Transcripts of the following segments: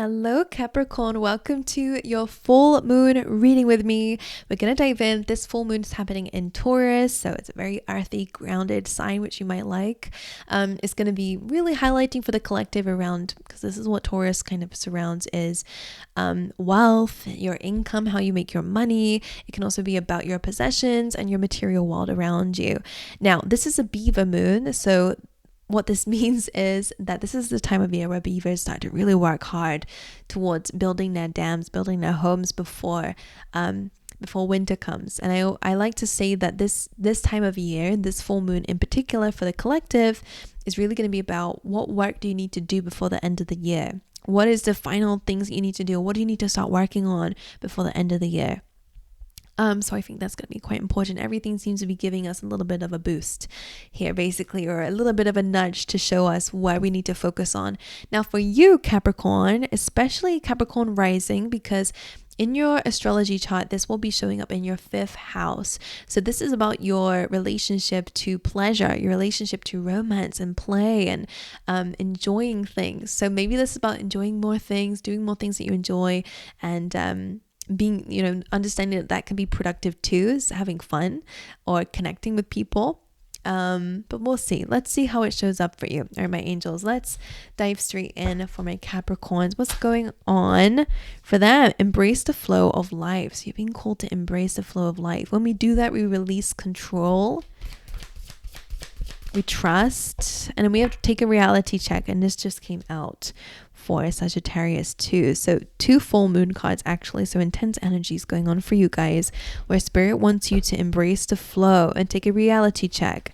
Hello Capricorn, welcome to your full moon reading with me. We're going to dive in. This full moon is happening in Taurus, so it's a very earthy, grounded sign, which you might like. It's going to be really highlighting for the collective around, because this is what Taurus kind of surrounds, is wealth, your income, how you make your money. It can also be about your possessions and your material world around you. Now, this is a beaver moon, so what this means is that this is the time of year where beavers start to really work hard towards building their dams, building their homes before winter comes. And I like to say that this time of year, this full moon in particular for the collective, is really going to be about what work do you need to do before the end of the year? What is the final things you need to do? What do you need to start working on before the end of the year? So I think that's going to be quite important. Everything seems to be giving us a little bit of a boost here, basically, or a little bit of a nudge to show us where we need to focus on. Now, for you, Capricorn, especially Capricorn rising, because in your astrology chart, this will be showing up in your 5th house. So this is about your relationship to pleasure, your relationship to romance and play and enjoying things. So maybe this is about enjoying more things, doing more things that you enjoy, and being, understanding that can be productive too, is having fun or connecting with people. But we'll see. Let's see how it shows up for you. All right, my angels, let's dive straight in for my Capricorns. What's going on for them? Embrace the flow of life. So you're being called to embrace the flow of life. When we do that, we release control. We trust, and then we have to take a reality check, and this just came out for Sagittarius too. So 2 full moon cards actually, so intense energies going on for you guys, where spirit wants you to embrace the flow and take a reality check.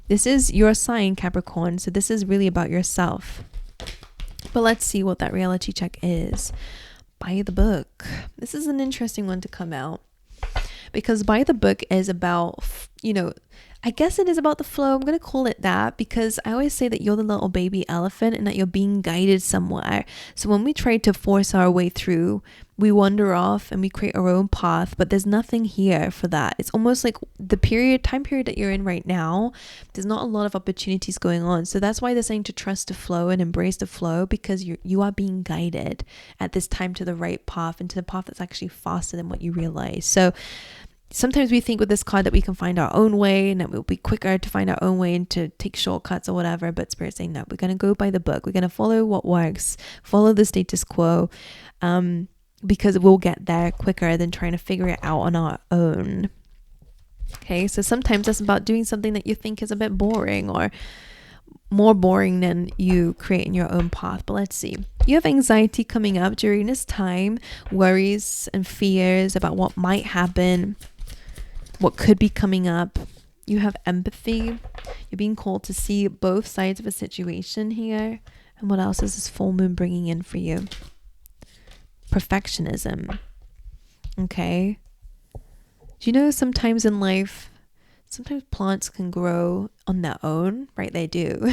This is your sign, Capricorn, so this is really about yourself. But let's see what that reality check is. By the book. This is an interesting one to come out, because by the book is about, I guess it is about the flow. I'm going to call it that, because I always say that you're the little baby elephant and that you're being guided somewhere. So when we try to force our way through, we wander off and we create our own path, but there's nothing here for that. It's almost like the time period that you're in right now, there's not a lot of opportunities going on. So that's why they're saying to trust the flow and embrace the flow, because you are being guided at this time to the right path and to the path that's actually faster than what you realize. So sometimes we think with this card that we can find our own way and that it will be quicker to find our own way and to take shortcuts or whatever, but Spirit's saying no, we're going to go by the book. We're going to follow what works, follow the status quo, because we'll get there quicker than trying to figure it out on our own. Okay, so sometimes that's about doing something that you think is a bit boring or more boring than you create in your own path. But let's see. You have anxiety coming up during this time, worries and fears about what might happen, what could be coming up. You have empathy. You're being called to see both sides of a situation here. And what else is this full moon bringing in for you? Perfectionism. Okay. Do you know sometimes in life, sometimes plants can grow on their own, right? They do.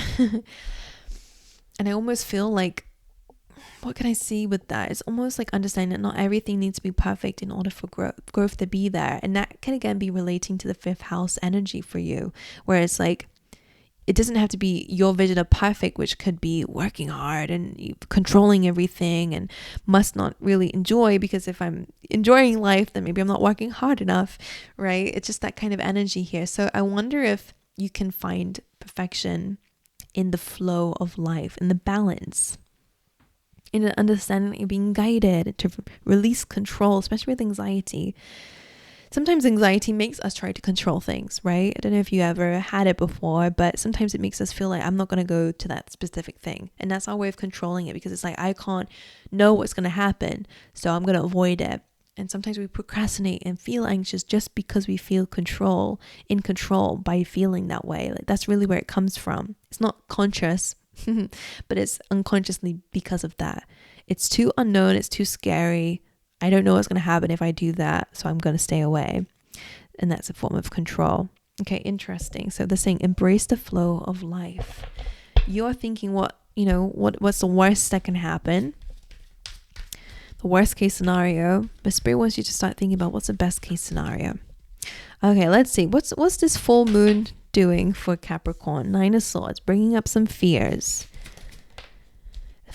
And I almost feel like, what can I see with that? It's almost like understanding that not everything needs to be perfect in order for growth to be there. And that can again be relating to the 5th house energy for you, where it's like, it doesn't have to be your vision of perfect, which could be working hard and controlling everything and must not really enjoy, because if I'm enjoying life, then maybe I'm not working hard enough, right? It's just that kind of energy here. So I wonder if you can find perfection in the flow of life, in the balance, in an understanding that you're being guided to release control, especially with anxiety. Sometimes anxiety makes us try to control things, right? I don't know if you ever had it before, but sometimes it makes us feel like I'm not going to go to that specific thing. And that's our way of controlling it, because it's like, I can't know what's going to happen, so I'm going to avoid it. And sometimes we procrastinate and feel anxious just because we feel in control by feeling that way. Like, that's really where it comes from. It's not conscious, but it's unconsciously because of that. It's too unknown. It's too scary. I don't know what's going to happen if I do that, so I'm going to stay away. And that's a form of control. Okay, interesting. So they're saying embrace the flow of life. You're thinking what's the worst that can happen? The worst case scenario. But Spirit wants you to start thinking about what's the best case scenario. Okay, let's see. What's this full moon doing for Capricorn? 9 of Swords, bringing up some fears.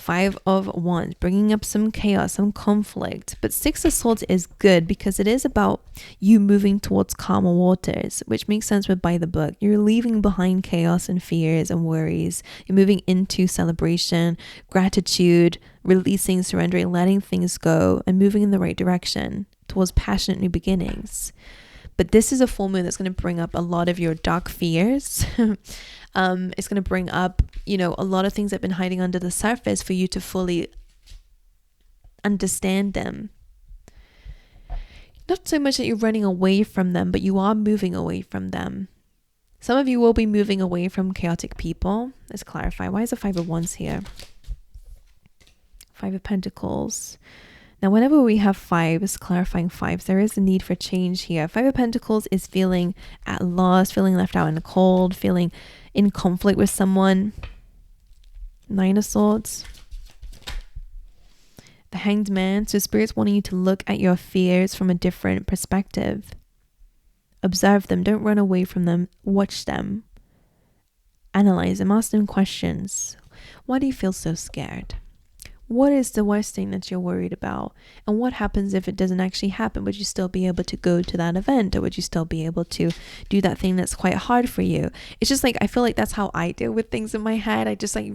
Five of Wands, bringing up some chaos, some conflict. But Six of Swords is good because it is about you moving towards calmer waters, which makes sense with by the book. You're leaving behind chaos and fears and worries. You're moving into celebration, gratitude, releasing, surrendering, letting things go, and moving in the right direction towards passionate new beginnings. But this is a full moon that's going to bring up a lot of your dark fears. It's going to bring up, a lot of things that have been hiding under the surface for you to fully understand them. Not so much that you're running away from them, but you are moving away from them. Some of you will be moving away from chaotic people. Let's clarify. Why is the Five of Wands here? Five of Pentacles. Now, whenever we have fives, clarifying fives, there is a need for change here. Five of Pentacles is feeling at loss, feeling left out in the cold, feeling in conflict with someone. Nine of Swords. The Hanged Man. So Spirit's wanting you to look at your fears from a different perspective. Observe them. Don't run away from them. Watch them. Analyze them. Ask them questions. Why do you feel so scared? What is the worst thing that you're worried about? And what happens if it doesn't actually happen? Would you still be able to go to that event? Or would you still be able to do that thing that's quite hard for you? It's just like, I feel like that's how I deal with things in my head. I just I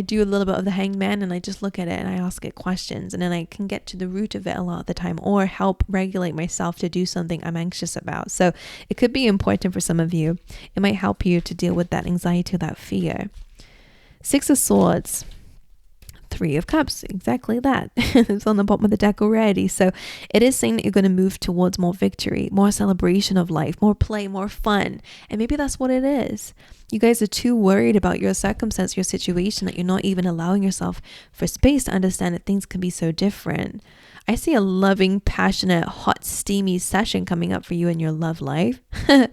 do a little bit of the Hanged Man, and I just look at it and I ask it questions, and then I can get to the root of it a lot of the time, or help regulate myself to do something I'm anxious about. So it could be important for some of you. It might help you to deal with that anxiety or that fear. Six of Swords. Three of Cups, exactly that. It's on the bottom of the deck already. So it is saying that you're going to move towards more victory, more celebration of life, more play, more fun. And maybe that's what it is. You guys are too worried about your circumstance, your situation, that you're not even allowing yourself for space to understand that things can be so different. I see a loving, passionate, hot, steamy session coming up for you in your love life. The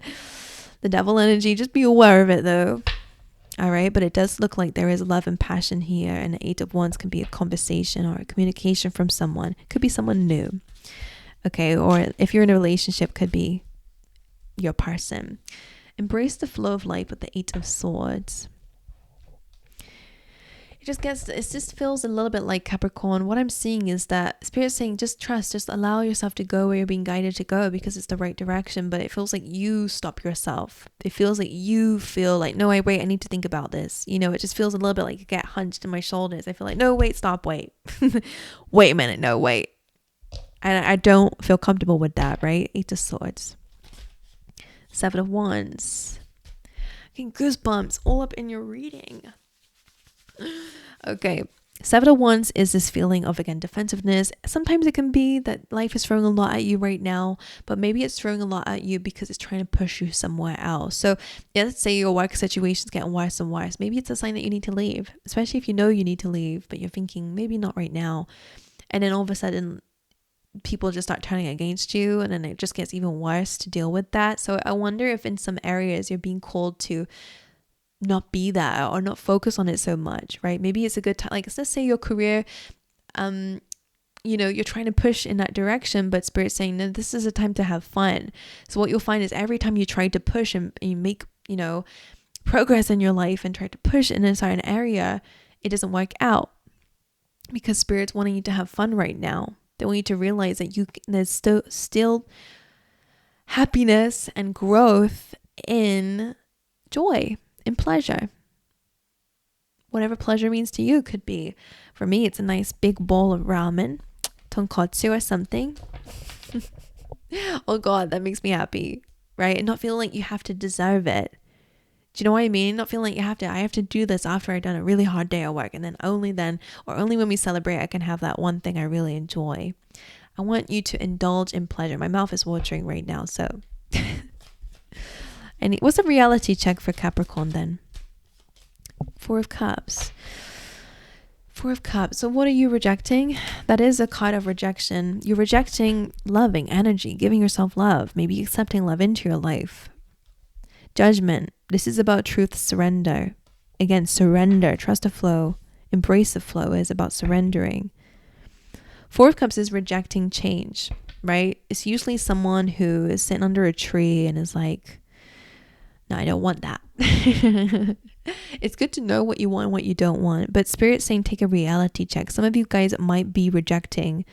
Devil energy, just be aware of it though. All right, but it does look like there is love and passion here, and the Eight of Wands can be a conversation or a communication from someone. It could be someone new, okay? Or if you're in a relationship, could be your person. Embrace the flow of life with the Eight of Swords. It just feels a little bit like Capricorn. What I'm seeing is that Spirit's saying just trust, just allow yourself to go where you're being guided to go, because it's the right direction. But it feels like you stop yourself. It feels like you feel like, no, wait, I need to think about this. It just feels a little bit like you get hunched in my shoulders. I feel like, no, wait, stop, wait. Wait a minute, no, wait. And I don't feel comfortable with that, right? Eight of Swords. Seven of Wands. Getting goosebumps all up in your reading. Okay, Seven of Wands is this feeling of, again, defensiveness. Sometimes it can be that life is throwing a lot at you right now, but maybe it's throwing a lot at you because it's trying to push you somewhere else. So let's say your work situation is getting worse and worse. Maybe it's a sign that you need to leave, especially if you know you need to leave, but you're thinking maybe not right now. And then all of a sudden people just start turning against you, and then it just gets even worse to deal with that. So I wonder if in some areas you're being called to not be that, or not focus on it so much, right? Maybe it's a good time, like let's say your career, you're trying to push in that direction, but Spirit's saying, no, this is a time to have fun. So what you'll find is every time you try to push and you make, progress in your life and try to push in a certain area, it doesn't work out, because Spirit's wanting you to have fun right now. They want you to realize that there's still happiness and growth in joy, in pleasure. Whatever pleasure means to you. Could be, for me, it's a nice big bowl of ramen, tonkotsu or something. Oh God, that makes me happy, right? And not feeling like you have to deserve it. Do you know what I mean? Not feeling like I have to do this after I've done a really hard day at work, and then only when we celebrate, I can have that one thing I really enjoy. I want you to indulge in pleasure. My mouth is watering right now, so. And what's a reality check for Capricorn then? Four of Cups. Four of Cups. So what are you rejecting? That is a card of rejection. You're rejecting loving energy, giving yourself love, maybe accepting love into your life. Judgment. This is about truth, surrender. Again, surrender, trust the flow, embrace the flow is about surrendering. Four of Cups is rejecting change, right? It's usually someone who is sitting under a tree and is like, no, I don't want that. It's good to know what you want and what you don't want, but Spirit's saying take a reality check. Some of you guys might be rejecting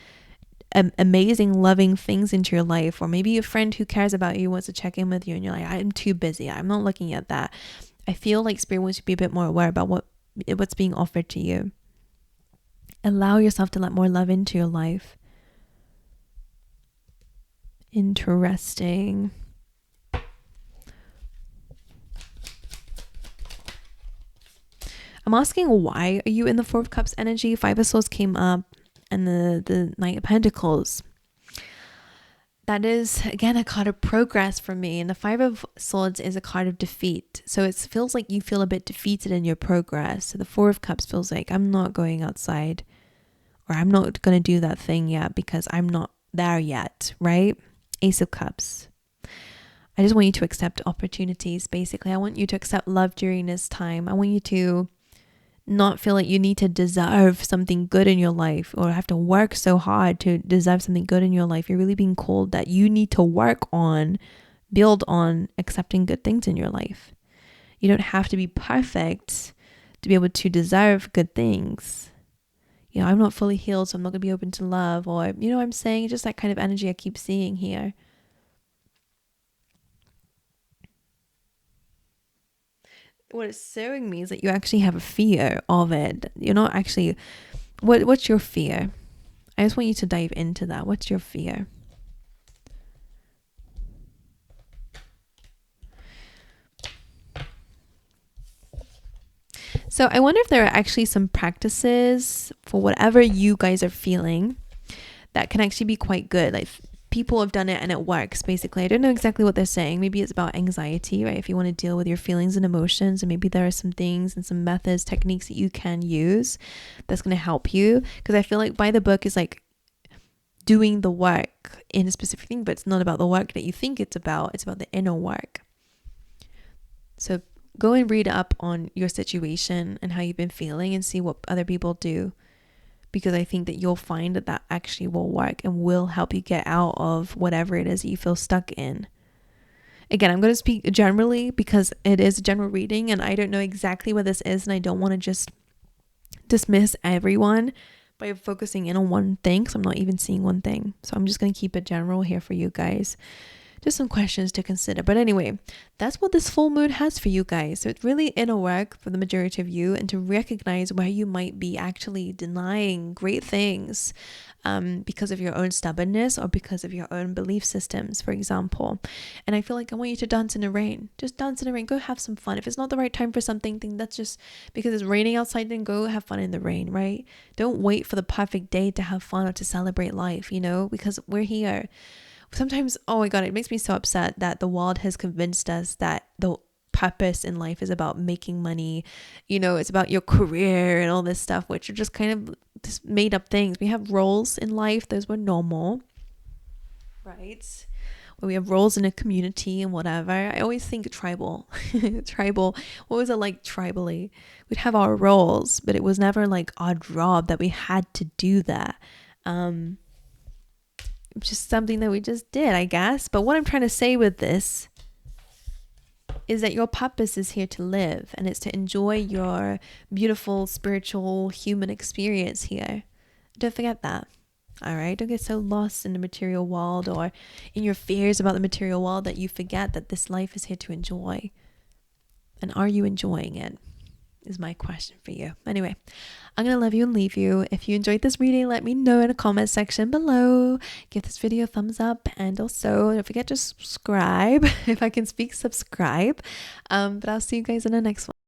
amazing, loving things into your life, or maybe a friend who cares about you wants to check in with you and you're like, I'm too busy, I'm not looking at that. I feel like Spirit wants you to be a bit more aware about what's being offered to you. Allow yourself to let more love into your life. Interesting. I'm asking, why are you in the Four of Cups energy? Five of Swords came up, and the Knight of Pentacles. That is, again, a card of progress for me. And the Five of Swords is a card of defeat. So it feels like you feel a bit defeated in your progress. So the Four of Cups feels like, I'm not going outside, or I'm not going to do that thing yet because I'm not there yet, right? Ace of Cups. I just want you to accept opportunities, basically. I want you to accept love during this time. I want you to not feel like you need to deserve something good in your life, or have to work so hard to deserve something good in your life. You're really being called that you need to work on, build on accepting good things in your life. You don't have to be perfect to be able to deserve good things. You know, I'm not fully healed, so I'm not going to be open to love, or, you know what I'm saying? Just that kind of energy I keep seeing here. What it's showing me is that you actually have a fear of it. You're not actually, what's your fear? I just want you to dive into that. What's your fear? So I wonder if there are actually some practices for whatever you guys are feeling that can actually be quite good. Like, people have done it and it works, basically. I don't know exactly what they're saying. Maybe it's about anxiety, right? If you want to deal with your feelings and emotions, and maybe there are some things and some methods, techniques that you can use that's going to help you. Because I feel like by the book is like doing the work in a specific thing, but it's not about the work that you think it's about the inner work. So go and read up on your situation and how you've been feeling, and see what other people do. Because I think that you'll find that that actually will work and will help you get out of whatever it is that you feel stuck in. Again, I'm going to speak generally because it is a general reading and I don't know exactly what this is, and I don't want to just dismiss everyone by focusing in on one thing, because I'm not even seeing one thing. So I'm just going to keep it general here for you guys. Just some questions to consider. But anyway, that's what this full moon has for you guys. So it's really inner work for the majority of you, and to recognize where you might be actually denying great things because of your own stubbornness, or because of your own belief systems, for example. And I feel like I want you to dance in the rain. Just dance in the rain. Go have some fun. If it's not the right time for something, then that's just because it's raining outside, then go have fun in the rain, right? Don't wait for the perfect day to have fun or to celebrate life, you know, because we're here. Sometimes, oh my God, it makes me so upset that the world has convinced us that the purpose in life is about making money, you know, it's about your career and all this stuff, which are just kind of just made up things. We have roles in life, those were normal, right? When we have roles in a community and whatever. I always think tribal, what was it like tribally? We'd have our roles, but it was never like our job that we had to do that. Just something that we just did, I guess. But what I'm trying to say with this is that your purpose is here to live, and it's to enjoy your beautiful spiritual human experience here. Don't forget that. All right, don't get so lost in the material world or in your fears about the material world that you forget that this life is here to enjoy. And are you enjoying it? Is my question for you. Anyway, I'm gonna love you and leave you. If you enjoyed this reading, let me know in the comment section below. Give this video a thumbs up, and also don't forget to subscribe. If I can speak, subscribe. But I'll see you guys in the next one.